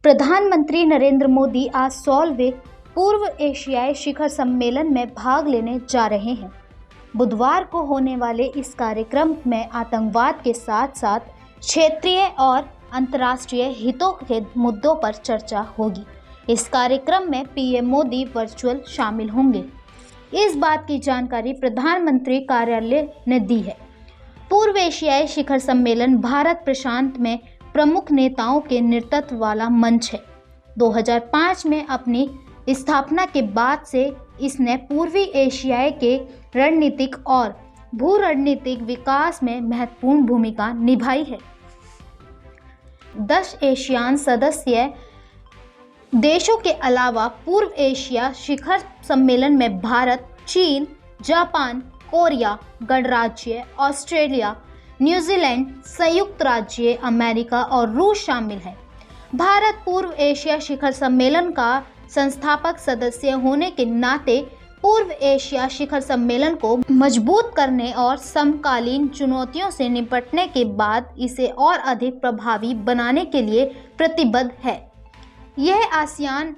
प्रधानमंत्री नरेंद्र मोदी आज सोलहवें पूर्व एशियाई शिखर सम्मेलन में भाग लेने जा रहे हैं। बुधवार को होने वाले इस कार्यक्रम में आतंकवाद के साथ साथ क्षेत्रीय और अंतर्राष्ट्रीय हितों के मुद्दों पर चर्चा होगी। इस कार्यक्रम में पीएम मोदी वर्चुअल शामिल होंगे। इस बात की जानकारी प्रधानमंत्री कार्यालय ने दी है। पूर्व एशियाई शिखर सम्मेलन भारत प्रशांत में प्रमुख नेताओं के नेतृत्व वाला मंच है। 2005 में अपनी स्थापना के बाद से इसने पूर्वी एशिया के रणनीतिक और भू रणनीतिक विकास में महत्वपूर्ण भूमिका निभाई है। 10 एशियान सदस्य देशों के अलावा पूर्व एशिया शिखर सम्मेलन में भारत, चीन, जापान, कोरिया, गणराज्य, ऑस्ट्रेलिया, न्यूजीलैंड, संयुक्त राज्य अमेरिका और रूस शामिल है। भारत पूर्व एशिया शिखर सम्मेलन का संस्थापक सदस्य होने के नाते पूर्व एशिया शिखर सम्मेलन को मजबूत करने और समकालीन चुनौतियों से निपटने के बाद इसे और अधिक प्रभावी बनाने के लिए प्रतिबद्ध है। यह ASEAN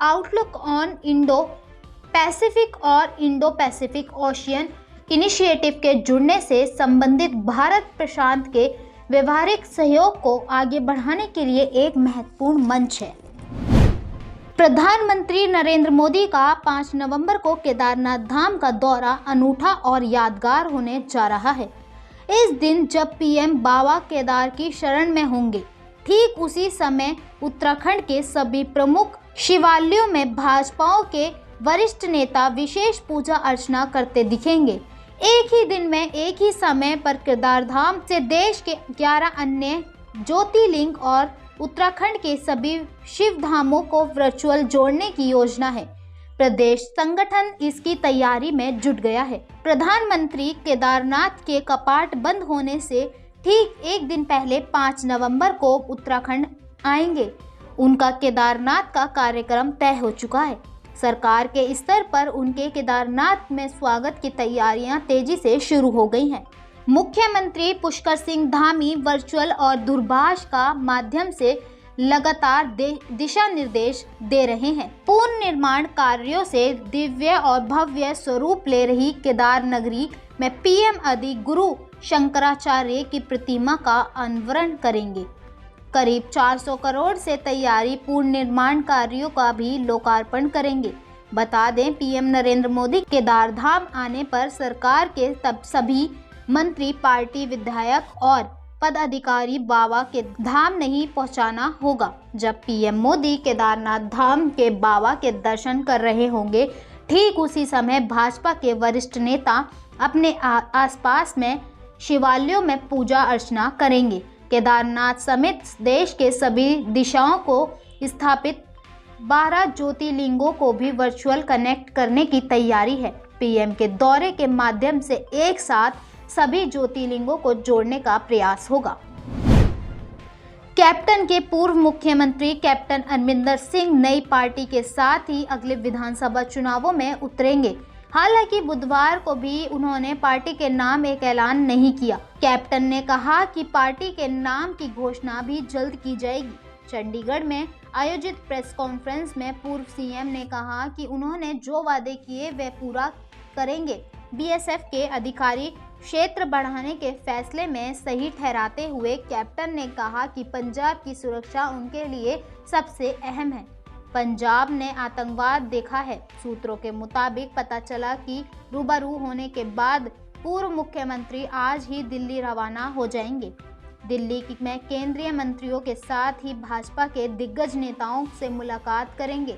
outlook on Indo Pacific और इंडो पैसिफिक ओशियन इनिशिएटिव के जुड़ने से संबंधित भारत प्रशांत के व्यवहारिक सहयोग को आगे बढ़ाने के लिए एक महत्वपूर्ण मंच है। प्रधानमंत्री नरेंद्र मोदी का 5 नवंबर को केदारनाथ धाम का दौरा अनूठा और यादगार होने जा रहा है। इस दिन जब पीएम बाबा केदार की शरण में होंगे, ठीक उसी समय उत्तराखंड के सभी प्रमुख शिवालयों में भाजपाओं के वरिष्ठ नेता विशेष पूजा अर्चना करते दिखेंगे। एक ही दिन में एक ही समय पर केदारधाम से देश के 11 अन्य ज्योतिर्लिंग और उत्तराखंड के सभी शिव धामों को वर्चुअल जोड़ने की योजना है। प्रदेश संगठन इसकी तैयारी में जुट गया है। प्रधानमंत्री केदारनाथ के कपाट बंद होने से ठीक एक दिन पहले 5 नवंबर को उत्तराखंड आएंगे। उनका केदारनाथ का कार्यक्रम तय हो चुका है। सरकार के स्तर पर उनके केदारनाथ में स्वागत की तैयारियां तेजी से शुरू हो गई हैं। मुख्यमंत्री पुष्कर सिंह धामी वर्चुअल और दूरभाष का माध्यम से लगातार दिशा निर्देश दे रहे हैं। पूर्ण निर्माण कार्यों से दिव्य और भव्य स्वरूप ले रही केदार नगरी में पीएम आदि गुरु शंकराचार्य की प्रतिमा का अनावरण करेंगे। करीब 400 करोड़ से तैयारी पूर्ण निर्माण कार्यों का भी लोकार्पण करेंगे। बता दें, पीएम नरेंद्र मोदी केदार धाम आने पर सरकार के सभी मंत्री, पार्टी विधायक और पदाधिकारी बाबा के धाम नहीं पहुंचाना होगा। जब पीएम मोदी केदारनाथ धाम के बाबा के दर्शन कर रहे होंगे, ठीक उसी समय भाजपा के वरिष्ठ नेता अपने आसपास में शिवालयों में पूजा अर्चना करेंगे। केदारनाथ समेत देश के सभी दिशाओं को स्थापित 12 ज्योतिर्लिंगों को भी वर्चुअल कनेक्ट करने की तैयारी है। पीएम के दौरे के माध्यम से एक साथ सभी ज्योतिर्लिंगों को जोड़ने का प्रयास होगा। कैप्टन के पूर्व मुख्यमंत्री कैप्टन अमरिंदर सिंह नई पार्टी के साथ ही अगले विधानसभा चुनावों में उतरेंगे। हालांकि बुधवार को भी उन्होंने पार्टी के नाम एक ऐलान नहीं किया। कैप्टन ने कहा कि पार्टी के नाम की घोषणा भी जल्द की जाएगी। चंडीगढ़ में आयोजित प्रेस कॉन्फ्रेंस में पूर्व सीएम ने कहा कि उन्होंने जो वादे किए वे पूरा करेंगे। बीएसएफ के अधिकारी क्षेत्र बढ़ाने के फैसले में सही ठहराते हुए कैप्टन ने कहा कि पंजाब की सुरक्षा उनके लिए सबसे अहम है। पंजाब ने आतंकवाद देखा है। सूत्रों के मुताबिक पता चला कि रूबरू होने के बाद पूर्व मुख्यमंत्री आज ही दिल्ली रवाना हो जाएंगे। दिल्ली में केंद्रीय मंत्रियों के साथ ही भाजपा के दिग्गज नेताओं से मुलाकात करेंगे।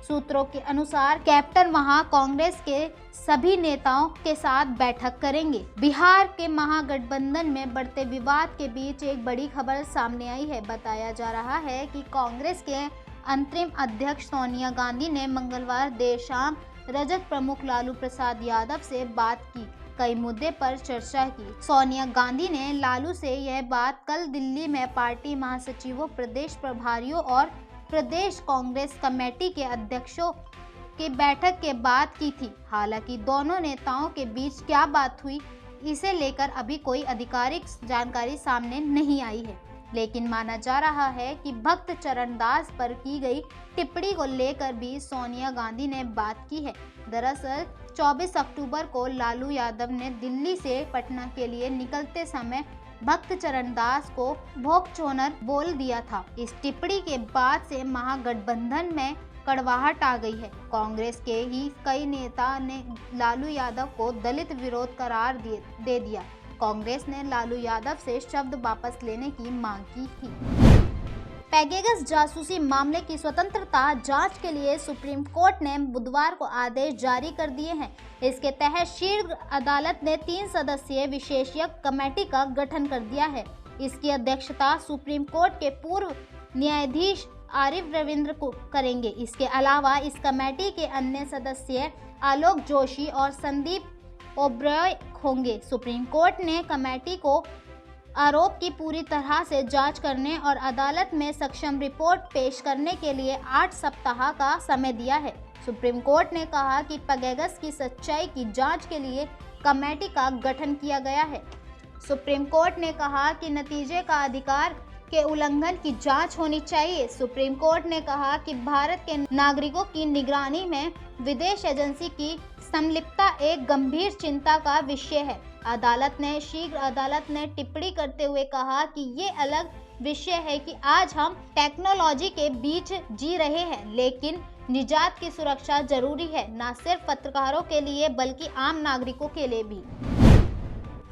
सूत्रों के अनुसार कैप्टन वहां कांग्रेस के सभी नेताओं के साथ बैठक करेंगे। बिहार के महागठबंधन में बढ़ते विवाद के बीच एक बड़ी खबर सामने आई है। बताया जा रहा है कि कांग्रेस के अंतरिम अध्यक्ष सोनिया गांधी ने मंगलवार देर शाम रजत प्रमुख लालू प्रसाद यादव से बात की। कई मुद्दे पर चर्चा की। सोनिया गांधी ने लालू से यह बात कल दिल्ली में पार्टी महासचिवों, प्रदेश प्रभारियों और प्रदेश कांग्रेस कमेटी के अध्यक्षों की बैठक के बाद की थी। हालांकि दोनों नेताओं के बीच क्या बात हुई, इसे लेकर अभी कोई आधिकारिक जानकारी सामने नहीं आई है। लेकिन माना जा रहा है कि भक्त चरणदास पर की गई टिप्पणी को लेकर भी सोनिया गांधी ने बात की है। दरअसल 24 अक्टूबर को लालू यादव ने दिल्ली से पटना के लिए निकलते समय भक्त चरणदास को भोगचोनर बोल दिया था। इस टिप्पणी के बाद से महागठबंधन में कड़वाहट आ गई है। कांग्रेस के ही कई नेता ने लालू यादव को दलित विरोध करार दे दिया। कांग्रेस ने लालू यादव से शब्द वापस लेने की मांग की थी। पेगासस जासूसी मामले की स्वतंत्रता जांच के लिए सुप्रीम कोर्ट ने बुधवार को आदेश जारी कर दिए हैं। इसके तहत शीर्ष अदालत ने 3 सदस्यीय विशेषज्ञ कमेटी का गठन कर दिया है। इसकी अध्यक्षता सुप्रीम कोर्ट के पूर्व न्यायाधीश आरिफ रविंद्र को करेंगे। इसके अलावा इस कमेटी के अन्य सदस्य आलोक जोशी और संदीप ओब्रॉय होंगे। सुप्रीम कोर्ट ने कमेटी को आरोप की पूरी तरह से जांच करने और अदालत में सक्षम रिपोर्ट पेश करने के लिए 8 सप्ताह का समय दिया है। सुप्रीम कोर्ट ने कहा कि पेगासस की सच्चाई की जांच के लिए कमेटी का गठन किया गया है। सुप्रीम कोर्ट ने कहा कि नतीजे का अधिकार के उल्लंघन की जांच होनी चाहिए। सुप्रीम कोर्ट ने कहा कि भारत के नागरिकों की निगरानी में विदेश एजेंसी की संलिप्तता एक गंभीर चिंता का विषय है। अदालत ने टिप्पणी करते हुए कहा कि ये अलग विषय है कि आज हम टेक्नोलॉजी के बीच जी रहे हैं, लेकिन निजात की सुरक्षा जरूरी है, न सिर्फ पत्रकारों के लिए बल्कि आम नागरिकों के लिए भी।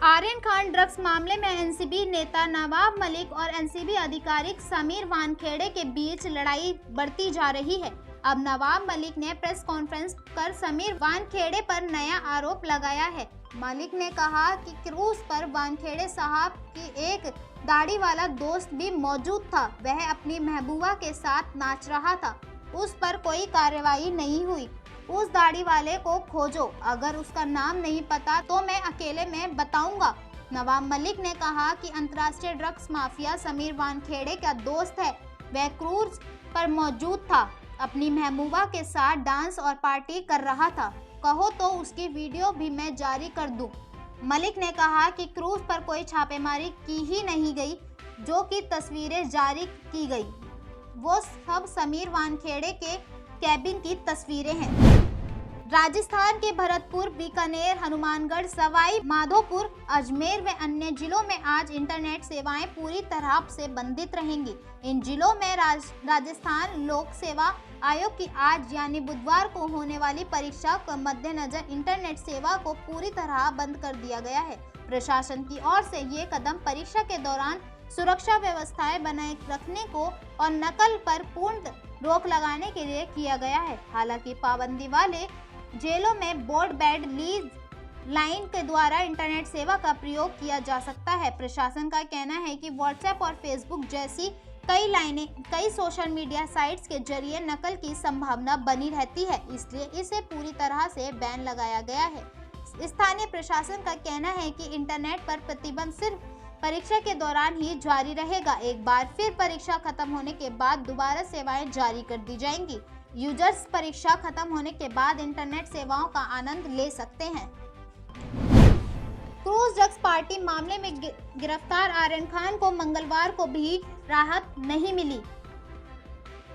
आर्यन खान ड्रग्स मामले में एनसीबी नेता नवाब मलिक और एनसीबी अधिकारी समीर वानखेड़े के बीच लड़ाई बढ़ती जा रही है। अब नवाब मलिक ने प्रेस कॉन्फ्रेंस कर समीर वानखेड़े पर नया आरोप लगाया है। मलिक ने कहा कि क्रूज पर वानखेड़े साहब की एक दाढ़ी वाला दोस्त भी मौजूद था। वह अपनी महबूबा के साथ नाच रहा था। उस पर कोई कार्रवाई नहीं हुई। उस दाढ़ी वाले को खोजो, अगर उसका नाम नहीं पता तो मैं अकेले में बताऊंगा। नवाब मलिक ने कहा कि अंतर्राष्ट्रीय ड्रग्स माफिया समीर वानखेड़े का दोस्त है। वह क्रूज पर मौजूद था, अपनी महबूबा के साथ डांस और पार्टी कर रहा था। कहो तो उसकी वीडियो भी मैं जारी कर दूं। मलिक ने कहा कि क्रूज पर कोई छापेमारी की ही नहीं गई, जो कि तस्वीरें जारी की गई वो सब समीर वानखेड़े के कैबिन की तस्वीरें हैं। राजस्थान के भरतपुर, बीकानेर, हनुमानगढ़, सवाई माधोपुर, अजमेर व अन्य जिलों में आज इंटरनेट सेवाएं पूरी तरह से बंदित रहेंगी। इन जिलों में राजस्थान लोक सेवा आयोग की आज यानी बुधवार को होने वाली परीक्षा के मद्देनजर इंटरनेट सेवा को पूरी तरह बंद कर दिया गया है। प्रशासन की ओर से ये कदम परीक्षा के दौरान सुरक्षा व्यवस्थाएं बनाए रखने को और नकल पर पूर्ण रोक लगाने के लिए किया गया है। हालांकि पाबंदी वाले जेलों में ब्रॉडबैंड लीज लाइन के द्वारा इंटरनेट सेवा का प्रयोग किया जा सकता है। प्रशासन का कहना है कि व्हाट्सएप और फेसबुक जैसी कई सोशल मीडिया साइट्स के जरिए नकल की संभावना बनी रहती है, इसलिए इसे पूरी तरह से बैन लगाया गया है। स्थानीय प्रशासन का कहना है कि इंटरनेट पर प्रतिबंध सिर्फ परीक्षा के दौरान ही जारी रहेगा। एक बार फिर परीक्षा खत्म होने के बाद दोबारा सेवाएं जारी कर दी जाएंगी। यूजर्स परीक्षा खत्म होने के बाद इंटरनेट सेवाओं का आनंद ले सकते हैं। क्रूज ड्रग्स पार्टी मामले में गिरफ्तार आर्यन खान को मंगलवार को भी राहत नहीं मिली।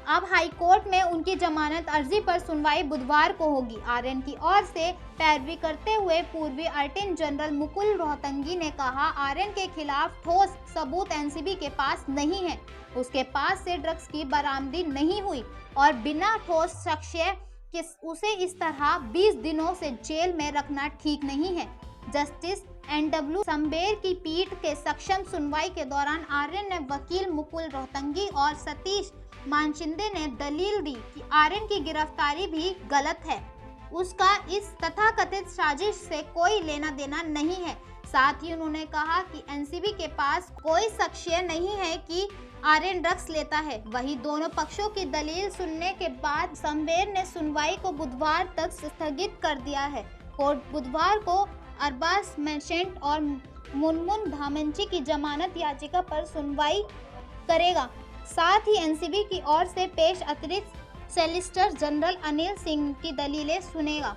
अब हाई कोर्ट में उनकी जमानत अर्जी पर सुनवाई बुधवार को होगी। आर्यन की ओर से पैरवी करते हुए पूर्वी अटॉर्नी जनरल मुकुल रोहतगी ने कहा, आर्यन के खिलाफ ठोस सबूत एनसीबी के पास नहीं है। उसके पास से ड्रग्स की बरामदी नहीं हुई और बिना ठोस साक्ष्य के उसे इस तरह 20 दिनों से जेल में रखना ठीक नहीं है। जस्टिस NW संबेर की पीठ के सक्षम सुनवाई के दौरान आर्यन ने वकील मुकुल रोहतगी और सतीश मानशिंदे ने दलील दी कि आर्यन की गिरफ्तारी भी गलत है। उसका इस तथाकथित साजिश से कोई लेना देना नहीं है। साथ ही उन्होंने कहा कि एनसीबी के पास कोई साक्ष्य नहीं है कि आर्यन ड्रग्स लेता है। वहीं दोनों पक्षों की दलील सुनने के बाद संबेर ने सुनवाई को बुधवार तक स्थगित कर दिया है। कोर्ट बुधवार को अरबाज मैसेंट और मुनमुन धामंची की जमानत याचिका पर सुनवाई करेगा। साथ ही एनसीबी की ओर से पेश अतिरिक्त सॉलिसिटर जनरल अनिल सिंह की दलीलें सुनेगा।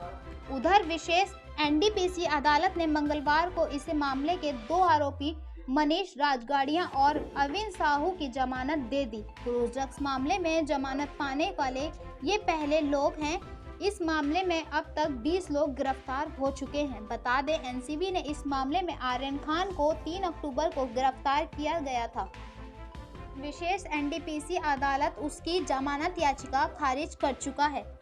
उधर विशेष एनडीपीसी अदालत ने मंगलवार को इस मामले के 2 आरोपी मनीष राजगाड़िया और अविन साहू की जमानत दे दी। क्रूज ड्रग्स मामले में जमानत पाने वाले ये पहले लोग हैं। इस मामले में अब तक 20 लोग गिरफ्तार हो चुके हैं। बता दें, एनसीबी ने इस मामले में आर्यन खान को 3 अक्टूबर को गिरफ्तार किया गया था। विशेष एनडीपीसी अदालत उसकी जमानत याचिका खारिज कर चुका है।